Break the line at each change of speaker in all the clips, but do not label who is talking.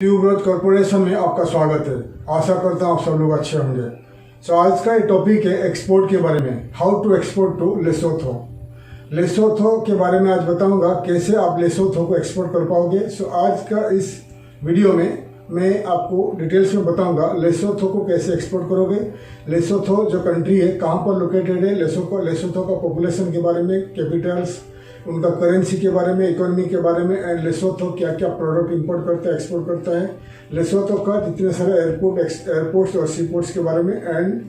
Tuberose corporation में आपका स्वागत है। आशा करता हूँ आप सब लोग अच्छे होंगे। आज का ये टॉपिक है एक्सपोर्ट के बारे में, how to export to Lesotho. Lesotho के बारे में आज बताऊंगा कैसे आप लेसोथो को एक्सपोर्ट कर पाओगे। आज का इस वीडियो में मैं आपको डिटेल्स में बताऊंगा लेसोथो को कैसे एक्सपोर्ट करोगे। लेसोथो जो कंट्री है कहाँ पर लोकेटेड है, लेसोथो का पॉपुलेशन के बारे में, कैपिटल्स, उनका करेंसी के बारे में, इकोनॉमी के बारे में, एंड लेसोथो क्या क्या प्रोडक्ट इंपोर्ट करता है, एक्सपोर्ट करता है, लेसोथो का जितने सारे एयरपोर्ट्स और सीपोर्ट्स के बारे में, एंड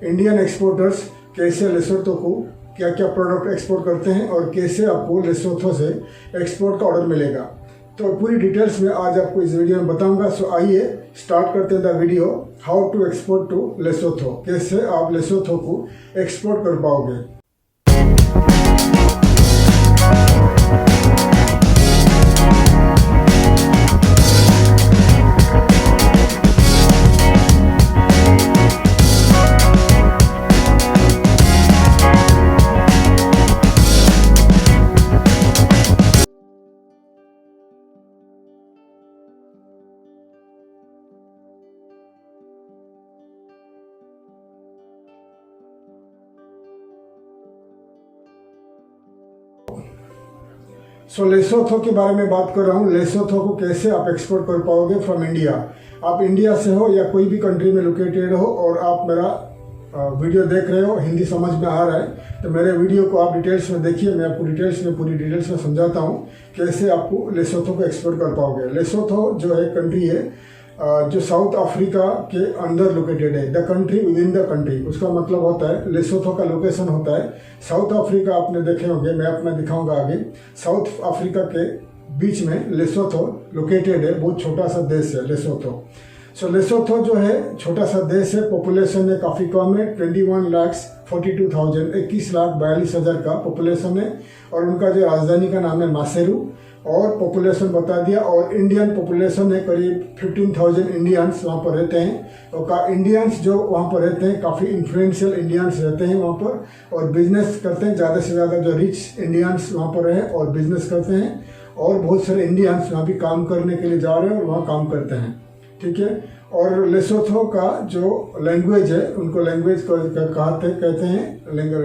इंडियन एक्सपोर्टर्स कैसे लेसोथो को क्या क्या प्रोडक्ट एक्सपोर्ट करते हैं और कैसे आपको लेसोथो से एक्सपोर्ट का ऑर्डर मिलेगा। तो पूरी डिटेल्स में आज आपको इस वीडियो में बताऊंगा। आइए स्टार्ट करते हैं the video, how to export to Lesotho, कैसे आप लेसोथो को एक्सपोर्ट कर पाओगे। लेसोथो के बारे में बात कर रहा हूँ। लेसोथो को कैसे आप एक्सपोर्ट कर पाओगे फ्रॉम इंडिया। आप इंडिया से हो या कोई भी कंट्री में लोकेटेड हो और आप मेरा वीडियो देख रहे हो, हिंदी समझ में आ रहा है, तो मेरे वीडियो को आप डिटेल्स में देखिए। मैं आपको पूरी डिटेल्स में समझाता हूँ कैसे आपको लेसोथो को एक्सपोर्ट कर पाओगे। लेसोथो जो है कंट्री है जो साउथ अफ्रीका के अंदर लोकेटेड है, the country with in the country. उसका मतलब होता है लेसोथो का लोकेशन होता है साउथ अफ्रीका। आपने देखे होंगे, मैं अपना दिखाऊंगा आगे। साउथ अफ्रीका के बीच में लेसोथो लोकेटेड है, बहुत छोटा सा देश है लेसोथो। लेसोथो जो है छोटा सा देश है, पॉपुलेशन है काफ़ी कम है, 21,42,000 21,42,000 का पॉपुलेशन है। और उनका जो राजधानी का नाम है मासेरू, और पॉपुलेशन बता दिया। और इंडियन पॉपुलेशन है करीब 15,000 इंडियंस वहाँ पर रहते हैं। और इंडियंस जो वहाँ पर रहते हैं काफ़ी इन्फ्लुएंशियल इंडियंस रहते हैं वहाँ पर, और बिजनेस करते हैं। ज़्यादा से ज़्यादा जो रिच इंडियंस वहाँ पर रहे और बिजनेस करते हैं, और बहुत सारे इंडियंस वहाँ भी काम करने के लिए जा रहे हैं और वहाँ काम करते हैं, ठीक है। और लेसोथो का जो लैंग्वेज है, उनको लैंग्वेज कहते हैं,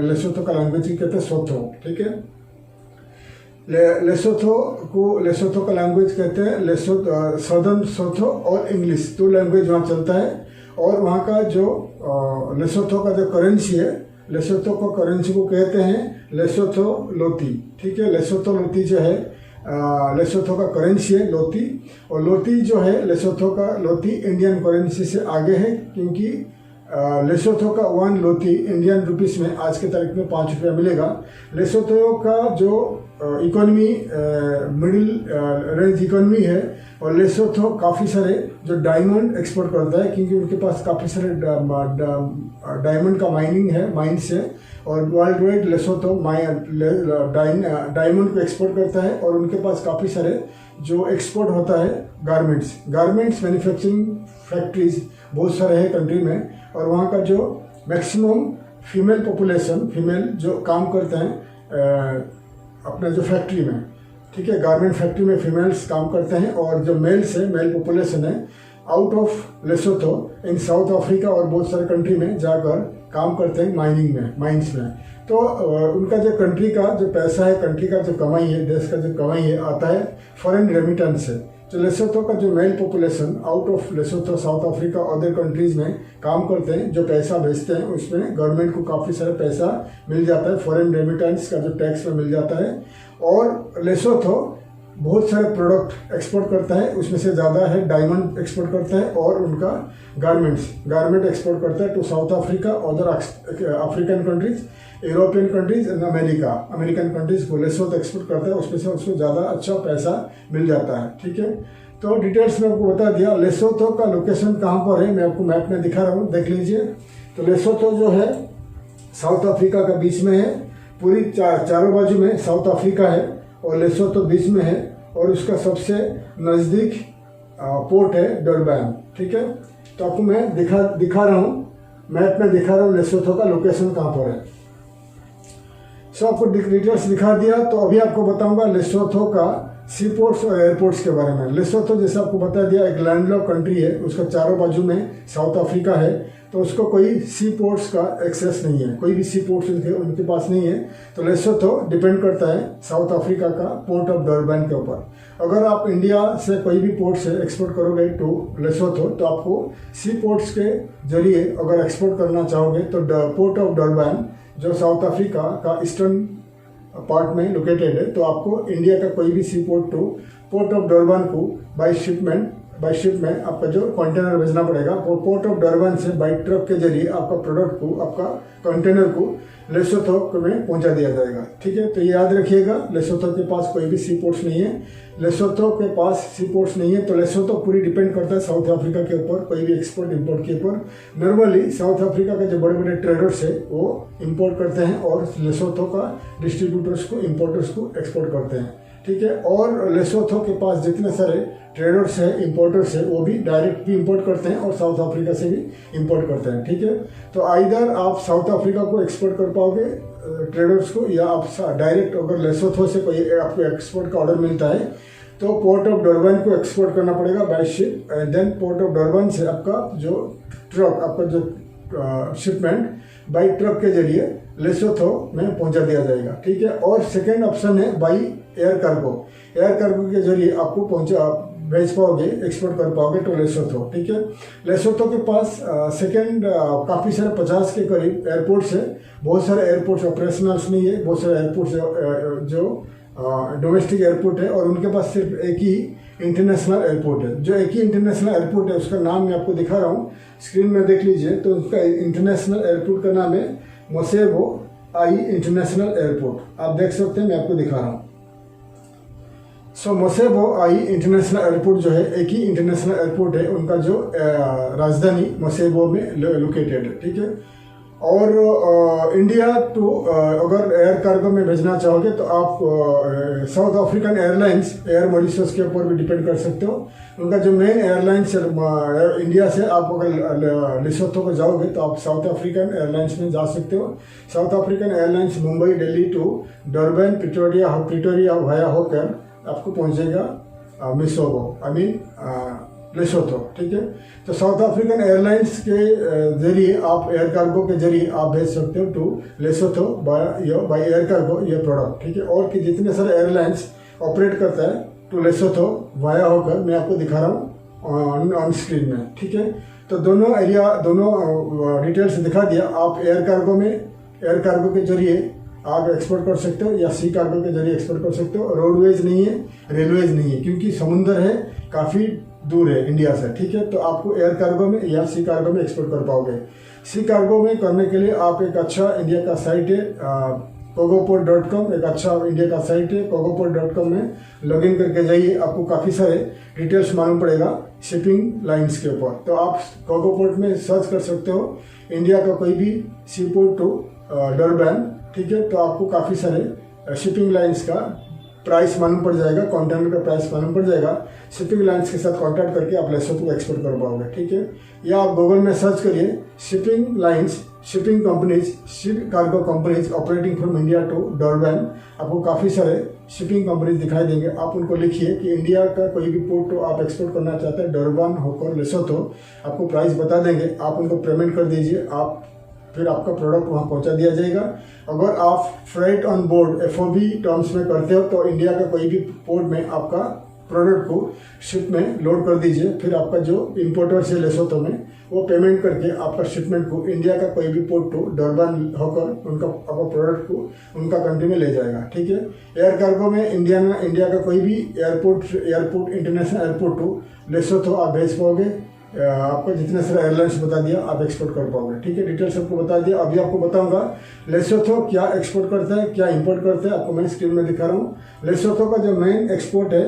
लेसोथो का लैंग्वेज ही कहते हैं सोथो, ठीक है। लेसोथो का लैंग्वेज कहते हैं सदर्न सोथो और इंग्लिश, दो लैंग्वेज वहाँ चलता है। और वहाँ का जो लेसोथो का जो करेंसी है, लेसोथो को करेंसी को कहते हैं लेसोथो लोती, ठीक है। लेसोथो लोती जो है लेसोथो का करेंसी है लोती। और लोती जो है लेसोथो का लोती इंडियन करेंसी से आगे है, क्योंकि लेसोथो का 1 लोती इंडियन रुपीस में आज के तारीख में 5 रुपया मिलेगा। लेसोथो का जो इकोनॉमी मिडिल रेंज इकोनॉमी है, और लेसोथो काफ़ी सारे जो डायमंड एक्सपोर्ट करता है, क्योंकि उनके पास काफ़ी सारे डायमंड का माइनिंग है, माइंस है। और वर्ल्ड वाइड लेसोथो डायमंड को एक्सपोर्ट करता है। और उनके पास काफ़ी सारे जो एक्सपोर्ट होता है गारमेंट्स मैन्युफैक्चरिंग फैक्ट्रीज बहुत सारे हैं कंट्री में। और वहाँ का जो मैक्सिमम फीमेल पॉपुलेशन, फीमेल जो काम करते हैं अपने जो फैक्ट्री में, ठीक है, गारमेंट फैक्ट्री में फीमेल्स काम करते हैं। और जो मेल्स है, मेल पॉपुलेशन है out of Lesotho in south Africa और बहुत सारे कंट्री में जाकर काम करते हैं माइंस में। तो उनका जो कंट्री का जो पैसा है, कंट्री का जो कमाई है, देश का जो कमाई है, आता है फॉरेन रेमिटेंस से। तो लेसोथो का जो mail population out of Lesotho, south Africa, other countries में काम करते हैं, जो पैसा भेजते हैं, उसमें गवर्नमेंट को काफ़ी सारा पैसा मिल जाता है, फॉरेन रेमिटेंस का जो टैक्स में मिल जाता है। और लेसोथो बहुत सारे प्रोडक्ट एक्सपोर्ट करता है, उसमें से ज़्यादा है डायमंड एक्सपोर्ट करता है, और उनका गारमेंट एक्सपोर्ट करता है to South Africa, other African countries, European countries and American countries को लेसोथो एक्सपोर्ट करता है। उसमें से उसको ज़्यादा अच्छा पैसा मिल जाता है, ठीक है। तो डिटेल्स में आपको बता दिया। लेसोथो का लोकेशन कहाँ पर है मैं आपको मैप में दिखा रहा हूँ, देख लीजिए। तो लेसोथो जो है साउथ अफ्रीका का बीच में है, पूरी चारों बाजू में साउथ अफ्रीका है और लेसोथो बीच में है। और उसका सबसे नज़दीक पोर्ट है डरबैन, ठीक है। तो आपको मैं दिखा रहा हूँ, मैप में दिखा रहा हूँ लेसोथो का लोकेशन कहाँ पर है। आपको डिटेल्स दिखा दिया। तो अभी आपको बताऊंगा लेसोथो का सी पोर्ट्स और एयरपोर्ट्स के बारे में। लेसोथो जैसे आपको बता दिया एक लैंडलॉक कंट्री है, उसका चारों बाजू में साउथ अफ्रीका है, तो उसको कोई सी पोर्ट्स का एक्सेस नहीं है, कोई भी सी पोर्ट्स उनके पास नहीं है। तो लेसोथो डिपेंड करता है साउथ अफ्रीका का पोर्ट ऑफ डरबन के ऊपर। अगर आप इंडिया से कोई भी पोर्ट से एक्सपोर्ट करोगे टू लेसोथो तो आपको सी पोर्ट्स के जरिए अगर एक्सपोर्ट करना चाहोगे तो पोर्ट ऑफ डरबन जो साउथ अफ्रीका का ईस्टर्न पार्ट में लोकेटेड है, तो आपको इंडिया का कोई भी sea port to port of Durban को बाई शिप में आपका जो कंटेनर भेजना पड़ेगा, वो पोर्ट ऑफ डरबन से बाई ट्रक के जरिए आपका प्रोडक्ट को, आपका कंटेनर को लेसोथो में पहुंचा दिया जाएगा। ठीक है, तो ये याद रखिएगा, लेसोथो के पास कोई भी सी पोर्ट्स नहीं है। लेसोथो के पास सी पोर्ट्स नहीं है तो लेसोथो पूरी डिपेंड करता है साउथ अफ्रीका के ऊपर, कोई भी एक्सपोर्ट इंपोर्ट के ऊपर। नॉर्मली साउथ अफ्रीका के जो बड़े बड़े ट्रेडर्स है वो इंपोर्ट करते हैं और लेसोथो का डिस्ट्रीब्यूटर्स को, इंपोर्टर्स को एक्सपोर्ट करते हैं। ठीक है, और लेसोथो के पास जितने सारे ट्रेडर्स हैं, इंपोर्टर्स हैं, वो भी डायरेक्ट भी इंपोर्ट करते हैं और साउथ अफ्रीका से भी इंपोर्ट करते हैं। ठीक है, तो आइदर आप साउथ अफ्रीका को एक्सपोर्ट कर पाओगे ट्रेडर्स को, या आप डायरेक्ट अगर लेसोथो से कोई आपको एक्सपोर्ट का ऑर्डर मिलता है तो पोर्ट ऑफ डरबन को एक्सपोर्ट करना पड़ेगा by ship, and then port of Durban से आपका जो ट्रक, आपका जो शिपमेंट बाई ट्रक के जरिए लेसोथो में पहुंचा दिया जाएगा। ठीक है, और सेकेंड ऑप्शन है by air cargo. Air cargo के जरिए आपको भेज पाओगे, एक्सपोर्ट कर पाओगे तो लेसोथो। ठीक है, लेसोथो के पास सेकेंड काफ़ी सारे 50 के करीब एयरपोर्ट्स है। बहुत सारे एयरपोर्ट्स ऑपरेशनल्स नहीं है, बहुत सारे एयरपोर्ट्स जो डोमेस्टिक एयरपोर्ट है, और उनके पास सिर्फ एक ही इंटरनेशनल एयरपोर्ट है। जो एक ही इंटरनेशनल एयरपोर्ट है उसका नाम मैं आपको दिखा रहा हूँ, स्क्रीन में देख लीजिए। तो उसका इंटरनेशनल एयरपोर्ट का नाम है मोसेबो आई इंटरनेशनल एयरपोर्ट। आप देख सकते हैं, मैं आपको दिखा रहा हूँ। सो मोसेबो आई इंटरनेशनल एयरपोर्ट जो है एक ही इंटरनेशनल एयरपोर्ट है, उनका जो राजधानी मोसेबो में लोकेटेड है। ठीक है, और इंडिया टू अगर एयर कार्गो में भेजना चाहोगे तो आप south African airlines, air Mauritius के ऊपर भी डिपेंड कर सकते हो। उनका जो मेन एयरलाइंस इंडिया से आप अगर लेसोथो को जाओगे तो आप साउथ अफ्रीकन एयरलाइंस में जा सकते हो। South African Airlines Mumbai, Delhi to Durban, Pretoria via होकर आपको पहुंचेगा मिसोबो, आई मीन लेसोथो। ठीक है, तो साउथ अफ्रीकन एयरलाइंस के जरिए आप एयर कार्गो के जरिए आप भेज सकते हो to Lesotho by air cargo ये प्रोडक्ट। ठीक है, और कि जितने सारे एयरलाइंस ऑपरेट करता है टू लेसोथो वाया होकर मैं आपको दिखा रहा हूँ ऑन स्क्रीन में। ठीक है, तो दोनों डिटेल्स दिखा दिया। आप एयर कार्गो के जरिए आप एक्सपोर्ट कर सकते हो या सी कार्गो के जरिए एक्सपोर्ट कर सकते हो। रोडवेज नहीं है, रेलवेज नहीं है, क्योंकि समुंदर है, काफ़ी दूर है इंडिया से। ठीक है, तो आपको एयर कार्गो में या सी कार्गो में एक्सपोर्ट कर पाओगे। सी कार्गो में करने के लिए आप एक अच्छा इंडिया का साइट है cogoport.com, एक अच्छा इंडिया का साइट है। cogoport.com में लॉगिन करके जाइए, आपको काफ़ी सारे डिटेल्स मालूम पड़ेगा शिपिंग लाइंस के ऊपर। तो आप cogoport में सर्च कर सकते हो इंडिया का कोई भी सी पोर्ट टू डरबन। ठीक है, तो आपको काफ़ी सारे शिपिंग लाइंस का प्राइस मालूम पड़ जाएगा, कंटेनर का प्राइस मालूम पड़ जाएगा। शिपिंग लाइंस के साथ कांटेक्ट करके आप लेसोथो को एक्सपोर्ट कर पाओगे। ठीक है, या आप गूगल में सर्च करिए shipping lines, shipping companies, ship cargo companies operating from India to Durban. आपको काफ़ी सारे शिपिंग कंपनीज दिखाई देंगे। आप उनको लिखिए कि इंडिया का कोई भी पोर्ट तो आप एक्सपोर्ट करना चाहते हैं डरबन होकर लेसोथो, आपको प्राइस बता देंगे, आप उनको पेमेंट कर दीजिए, फिर आपका प्रोडक्ट वहाँ पहुँचा दिया जाएगा। अगर आप freight on board FOB terms में करते हो तो इंडिया का कोई भी पोर्ट में आपका प्रोडक्ट को शिप में लोड कर दीजिए, फिर आपका जो इंपोर्टर्स है लेसोथो में वो पेमेंट करके आपका शिपमेंट को इंडिया का कोई भी पोर्ट टू डरबन होकर उनका आपका प्रोडक्ट को उनका कंट्री में ले जाएगा। ठीक है, एयर कार्गो में इंडिया का कोई भी airport international airport to Lesotho आप भेज पाओगे। आपको जितने सारे एयरलाइंस बता दिया आप एक्सपोर्ट कर पाओगे। ठीक है, डिटेल्स आपको बता दिया। अभी आपको बताऊंगा लेसोथो क्या एक्सपोर्ट करता है, क्या इंपोर्ट करता है, आपको मैं स्क्रीन में दिखा रहा हूँ। लेसोथो का जो मेन एक्सपोर्ट है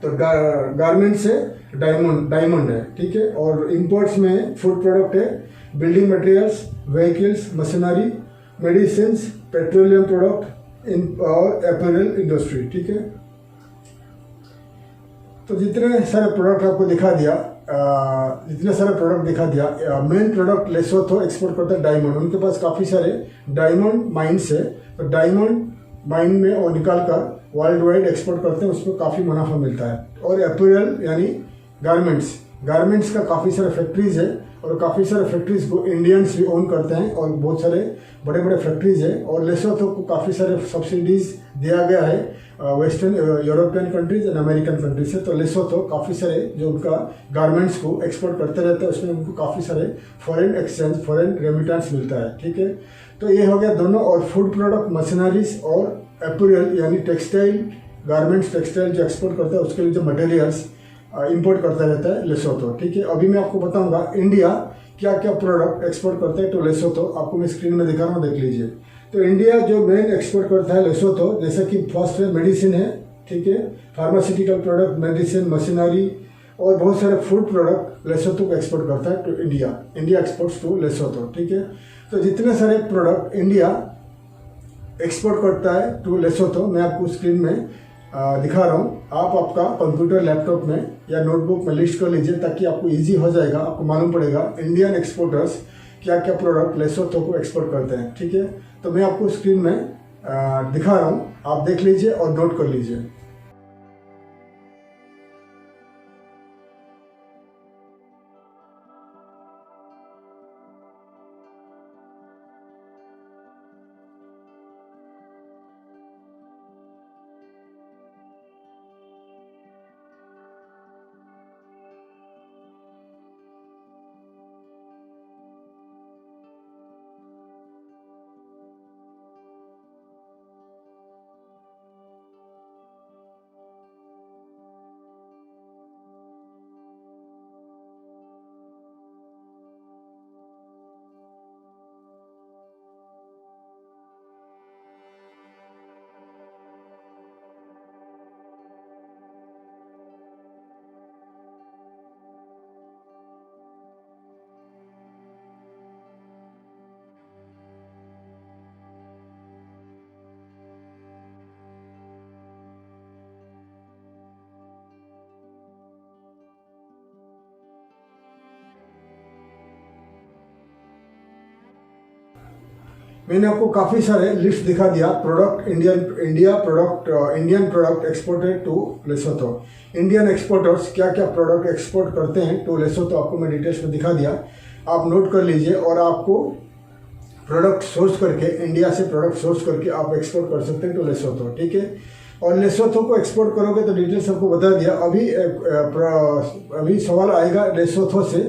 तो गारमेंट से डायमंड है। ठीक है, और इंपोर्ट्स में फूड प्रोडक्ट है, building materials, vehicles, machinery, medicine, petroleum product और अपैरल इंडस्ट्री। ठीक है, तो जितने सारे प्रोडक्ट आपको दिखा दिया, मेन प्रोडक्ट लेसोथो एक्सपोर्ट करता है डायमंड। उनके पास काफ़ी सारे डायमंड माइंस है, तो डायमंड माइन में और निकाल कर वर्ल्ड वाइड एक्सपोर्ट करते हैं, उसको काफ़ी मुनाफा मिलता है। और अपैरल यानी गारमेंट्स का काफ़ी सारे फैक्ट्रीज है और काफ़ी सारे फैक्ट्रीज को इंडियंस भी ओन करते हैं और बहुत सारे बड़े बड़े फैक्ट्रीज है। और लेसोथो को काफ़ी सारे सब्सिडीज दिया गया है western European countries and American countries से। तो लेसोथो काफ़ी सारे जो उनका गारमेंट्स को एक्सपोर्ट करते रहते हैं, उसमें उनको काफ़ी सारे फॉरेन रेमिटेंस मिलता है। ठीक है, तो ये हो गया दोनों। और फूड प्रोडक्ट, मशीनरीज और अपैरल यानी टेक्सटाइल, गारमेंट्स टेक्सटाइल जो एक्सपोर्ट करता है उसके लिए जो मटेरियल्स इंपोर्ट करता रहता है लेसोथो। ठीक है, अभी मैं आपको बताऊंगा इंडिया क्या क्या प्रोडक्ट एक्सपोर्ट करता है तो लेसोथो। आपको मैं स्क्रीन में दिखा रहा हूँ, देख लीजिए। तो इंडिया जो मेन एक्सपोर्ट करता है लेसोथो, जैसा कि फर्स्ट है मेडिसिन है, ठीक है, फार्मास्यूटिकल प्रोडक्ट, मेडिसिन, मशीनरी और बहुत सारे फूड प्रोडक्ट लेसोथो को एक्सपोर्ट करता है to India exports to Lesotho. ठीक है, तो जितने सारे प्रोडक्ट इंडिया एक्सपोर्ट करता है टू लेसोथो मैं आपको स्क्रीन में दिखा रहा हूँ। आप आपका कंप्यूटर, लैपटॉप में या नोटबुक में लिस्ट कर लीजिए ताकि आपको इजी हो जाएगा, आपको मालूम पड़ेगा इंडियन एक्सपोर्टर्स क्या क्या प्रोडक्ट लेसोथो को एक्सपोर्ट करते हैं। ठीक है, तो मैं आपको स्क्रीन में दिखा रहा हूँ, आप देख लीजिए और नोट कर लीजिए। मैंने आपको काफ़ी सारे लिस्ट दिखा दिया product Indian product exported to Lesotho. Indian exporters क्या क्या प्रोडक्ट एक्सपोर्ट करते हैं टू लेसोथो आपको मैं डिटेल्स में दिखा दिया, आप नोट कर लीजिए। और आपको प्रोडक्ट सोर्स करके, इंडिया से प्रोडक्ट सोर्स करके आप एक्सपोर्ट कर सकते हैं टू लेसोथो। ठीक है, और लेसोथो को एक्सपोर्ट करोगे तो डिटेल्स आपको बता दिया। अभी सवाल आएगा लेसोथो से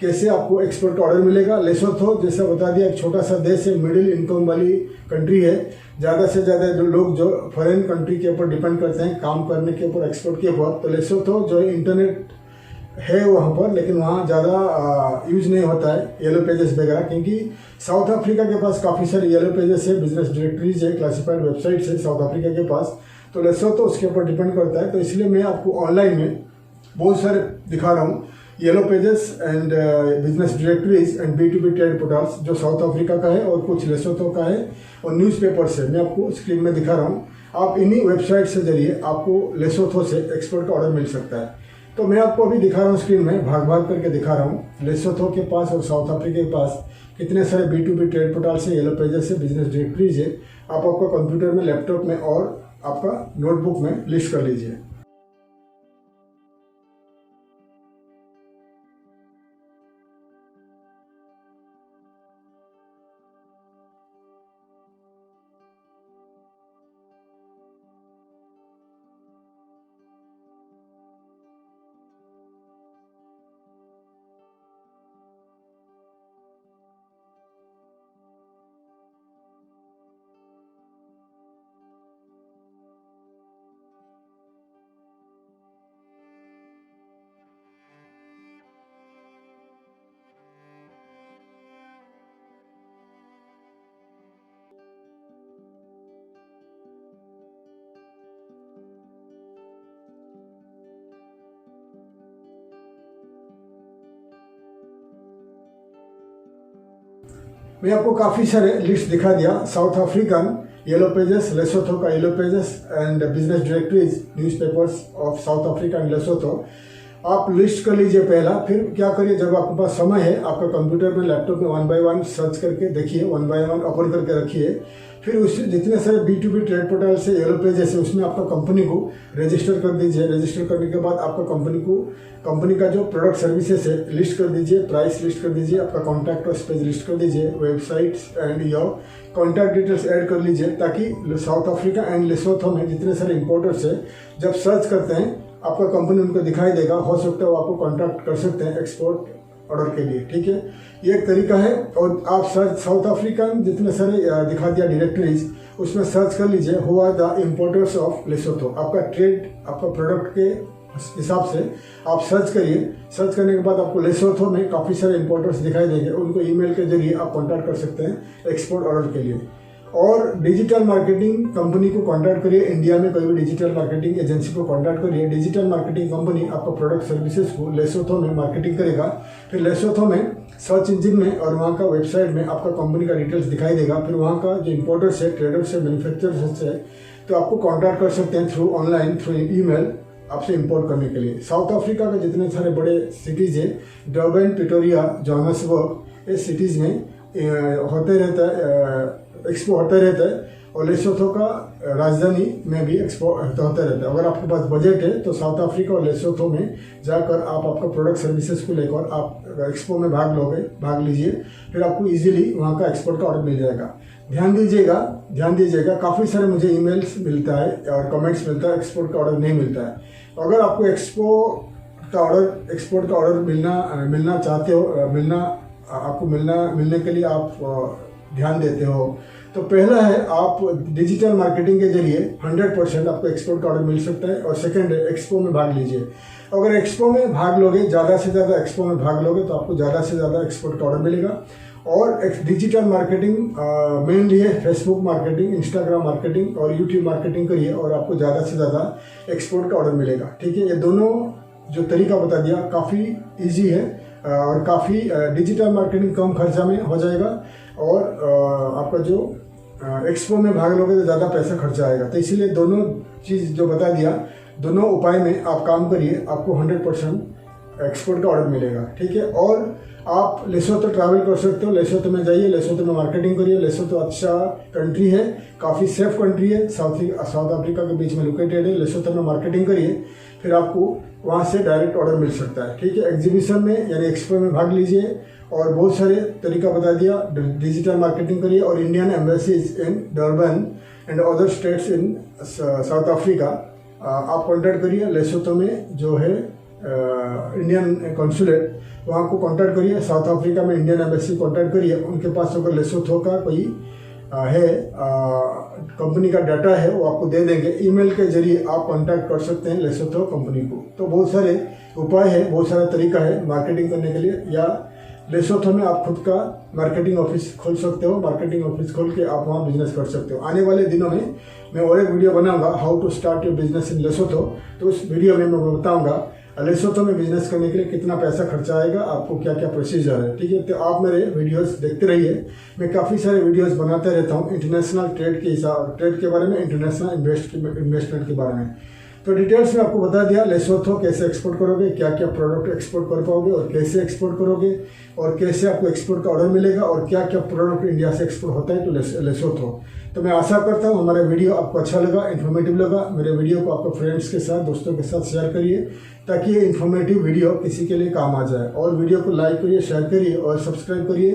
कैसे आपको एक्सपोर्ट का ऑर्डर मिलेगा। लेसोथो जैसा बता दिया एक छोटा सा देश है, मिडिल इनकम वाली कंट्री है। ज़्यादा से ज़्यादा जो लोग जो फॉरेन कंट्री के ऊपर डिपेंड करते हैं काम करने के ऊपर, एक्सपोर्ट के ऊपर। तो लेसोथो जो इंटरनेट है वहाँ पर, लेकिन वहाँ ज़्यादा यूज नहीं होता है येलो पेजेस वगैरह, क्योंकि साउथ अफ्रीका के पास काफ़ी सारे येलो पेजेस है, बिजनेस डायरेक्टरीज है, क्लासिफाइड वेबसाइट्स है साउथ अफ्रीका के पास। तो लेसोथो उसके ऊपर डिपेंड करता है। तो इसलिए मैं आपको ऑनलाइन में बहुत सारे दिखा रहा हूँ yellow pages and business directories and B2B trade portals जो साउथ अफ्रीका का है और कुछ लेसोथो का है और न्यूज़पेपर्स है, मैं आपको स्क्रीन में दिखा रहा हूँ। आप इन्हीं वेबसाइट से जरिए आपको लेसोथो से एक्सपोर्ट का ऑर्डर मिल सकता है। तो मैं आपको अभी दिखा रहा हूँ स्क्रीन में, भाग भाग करके दिखा रहा हूँ लेसोथो के पास और साउथ अफ्रीका के पास कितने सारे B2B ट्रेड पोर्टल्स है, येलो पेजेस है, बिजनेस डायरेक्टरीज है। आप आपका कंप्यूटर में, लैपटॉप में और आपका नोटबुक में लिस्ट कर लीजिए। मैं आपको काफ़ी सारे लिस्ट दिखा दिया, South African yellow pages, Lesotho का yellow pages and business directories newspapers of South Africa and Lesotho. आप लिस्ट कर लीजिए पहला। फिर क्या करिए, जब आपके पास समय है आपका कंप्यूटर में लैपटॉप में 1 बाय 1 सर्च करके देखिए, 1 बाय 1 ओपन करके रखिए। फिर उस जितने सारे B2B ट्रेड पोर्टल से येलो पेजेस है उसमें आपका कंपनी को रजिस्टर कर दीजिए। रजिस्टर करने के बाद आपका कंपनी का जो प्रोडक्ट सर्विसेज है लिस्ट कर दीजिए, प्राइस लिस्ट कर दीजिए, आपका कॉन्टैक्ट अस पेज लिस्ट कर दीजिए, websites and your contact details add कर लीजिए, ताकि साउथ अफ्रीका एंड लेसोथो में जितने सारे इंपोर्टर्स है जब सर्च करते हैं आपका कंपनी उनको दिखाई देगा। हो सकता है वो आपको कॉन्टैक्ट कर सकते हैं एक्सपोर्ट ऑर्डर के लिए, ठीक है। ये एक तरीका है। और आप सर्च साउथ अफ्रीका में जितने सारे दिखा दिया डायरेक्टरीज, उसमें सर्च कर लीजिए who are the importers of Lesotho. आपका ट्रेड आपका प्रोडक्ट के हिसाब से आप सर्च करिए। सर्च करने के बाद आपको लेसोथो में काफ़ी सारे इम्पोर्टर्स दिखाई देंगे, उनको ईमेल के जरिए आप कॉन्टैक्ट कर सकते हैं एक्सपोर्ट ऑर्डर के लिए। और डिजिटल मार्केटिंग कंपनी को कांटेक्ट करिए। इंडिया में कोई भी डिजिटल मार्केटिंग एजेंसी को कांटेक्ट करिए। डिजिटल मार्केटिंग कंपनी आपका प्रोडक्ट सर्विसेज को लेसोथो में मार्केटिंग करेगा। फिर लेसोथो में सर्च इंजिन में और वहाँ का वेबसाइट में आपका कंपनी का डिटेल्स दिखाई देगा। फिर वहाँ का जो इंपोर्टर्स है, ट्रेडर्स है, मैन्युफैक्चरर्स है, तो आपको कॉन्टैक्ट कर सकते हैं थ्रू ऑनलाइन, थ्रू ईमेल आपसे इंपोर्ट करने के लिए। साउथ अफ्रीका के जितने सारे बड़े सिटीज़ है, डर्बन, प्रिटोरिया, जोहान्सबर्ग, इस सिटीज़ में होते रहता है एक्सपो होता रहता है। और लेसोथो का राजधानी में भी एक्सपो होता रहता है। अगर आपके पास बजट है तो साउथ अफ्रीका और लेसोथो में जाकर आप आपका प्रोडक्ट सर्विसेज को लेकर आप एक्सपो में भाग लीजिए। फिर आपको इजीली वहाँ का एक्सपोर्ट का ऑर्डर मिल जाएगा। ध्यान दीजिएगा काफ़ी सारे मुझे ईमेल्स मिलता है और कमेंट्स मिलता है, एक्सपोर्ट का ऑर्डर नहीं मिलता है। अगर आपको एक्सपोर्ट का ऑर्डर मिलना चाहते हो, मिलने के लिए आप ध्यान देते हो, तो पहला है आप डिजिटल मार्केटिंग के जरिए 100% आपको एक्सपोर्ट का ऑर्डर मिल सकता है। और सेकंड है एक्सपो में भाग लीजिए। अगर एक्सपो में भाग लोगे, ज़्यादा से ज़्यादा एक्सपो में भाग लोगे तो आपको ज़्यादा से ज़्यादा एक्सपोर्ट का ऑर्डर मिलेगा। और डिजिटल मार्केटिंग मेनली है फेसबुक मार्केटिंग, इंस्टाग्राम मार्केटिंग और यूट्यूब मार्केटिंग करिए और आपको ज़्यादा से ज़्यादा एक्सपोर्ट का ऑर्डर मिलेगा, ठीक है। ये दोनों जो तरीका बता दिया काफ़ी ईजी है और काफ़ी डिजिटल मार्केटिंग कम खर्चा में हो जाएगा। और आपका जो एक्सपो में भाग लोगे तो ज़्यादा पैसा खर्चा आएगा। तो इसीलिए दोनों चीज़ जो बता दिया, दोनों उपाय में आप काम करिए, आपको 100% एक्सपोर्ट का ऑर्डर मिलेगा, ठीक है। और आप लेसोथो ट्रैवल कर सकते हो, लेसोथो में जाइए, लेसोथो में मार्केटिंग करिए। लेसोथो अच्छा कंट्री है, काफ़ी सेफ कंट्री है, साउथ अफ्रीका के बीच में लोकेटेड है। लेसोथो में मार्केटिंग करिए, फिर आपको वहाँ से डायरेक्ट ऑर्डर मिल सकता है, ठीक है। एग्जीबिशन में यानी एक्सपो में भाग लीजिए और बहुत सारे तरीका बता दिया। डिजिटल मार्केटिंग करिए और Indian embassies in Durban and other states in south Africa आप कॉन्टैक्ट करिए। लेसोथो में जो है इंडियन कॉन्सुलेट, वहाँ को कॉन्टैक्ट करिए। साउथ अफ्रीका में इंडियन एम्बेसी कॉन्टैक्ट करिए। उनके पास अगर लेसोथो का कोई है कंपनी का डाटा है वो आपको दे देंगे। ईमेल के जरिए आप कांटेक्ट कर सकते हैं लेसोथो कंपनी को। तो बहुत सारे उपाय है, बहुत सारा तरीका है मार्केटिंग करने के लिए। या लेसोथो में आप खुद का मार्केटिंग ऑफिस खोल सकते हो, मार्केटिंग ऑफिस खोल के आप वहाँ बिजनेस कर सकते हो। आने वाले दिनों में मैं और एक वीडियो बनाऊंगा how to start your business in Lesotho. तो उस वीडियो में मैं बताऊंगा लेसोथो में बिजनेस करने के लिए कितना पैसा खर्चा आएगा, आपको क्या क्या प्रोसीजर है, ठीक है। तो आप मेरे वीडियोस देखते रहिए। मैं काफ़ी सारे वीडियोस बनाते रहता हूँ इंटरनेशनल ट्रेड के बारे में, इंटरनेशनल इन्वेस्टमेंट के बारे में। तो डिटेल्स में आपको बता दिया लेसोथो कैसे एक्सपोर्ट करोगे, क्या क्या प्रोडक्ट एक्सपोर्ट कर पाओगे और कैसे एक्सपोर्ट करोगे और कैसे आपको एक्सपोर्ट का ऑर्डर मिलेगा और क्या क्या प्रोडक्ट इंडिया से एक्सपोर्ट होता है तो लेसोथो। तो मैं आशा करता हूँ हमारा वीडियो आपको अच्छा लगा, इन्फॉर्मेटिव लगा। मेरे वीडियो को आपके फ्रेंड्स के साथ, दोस्तों के साथ शेयर करिए ताकि ये इन्फॉर्मेटिव वीडियो किसी के लिए काम आ जाए। और वीडियो को लाइक करिए, शेयर करिए और सब्सक्राइब करिए,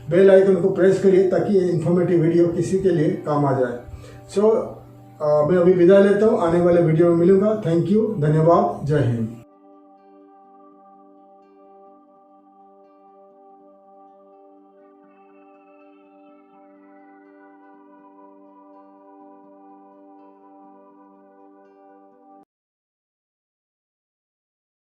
बेल आइकन को प्रेस करिए ताकि ये इन्फॉर्मेटिव वीडियो किसी के लिए काम आ जाए। सो मैं अभी विदा लेता हूँ, आने वाले वीडियो में मिलूंगा। थैंक यू, धन्यवाद, जय हिंद।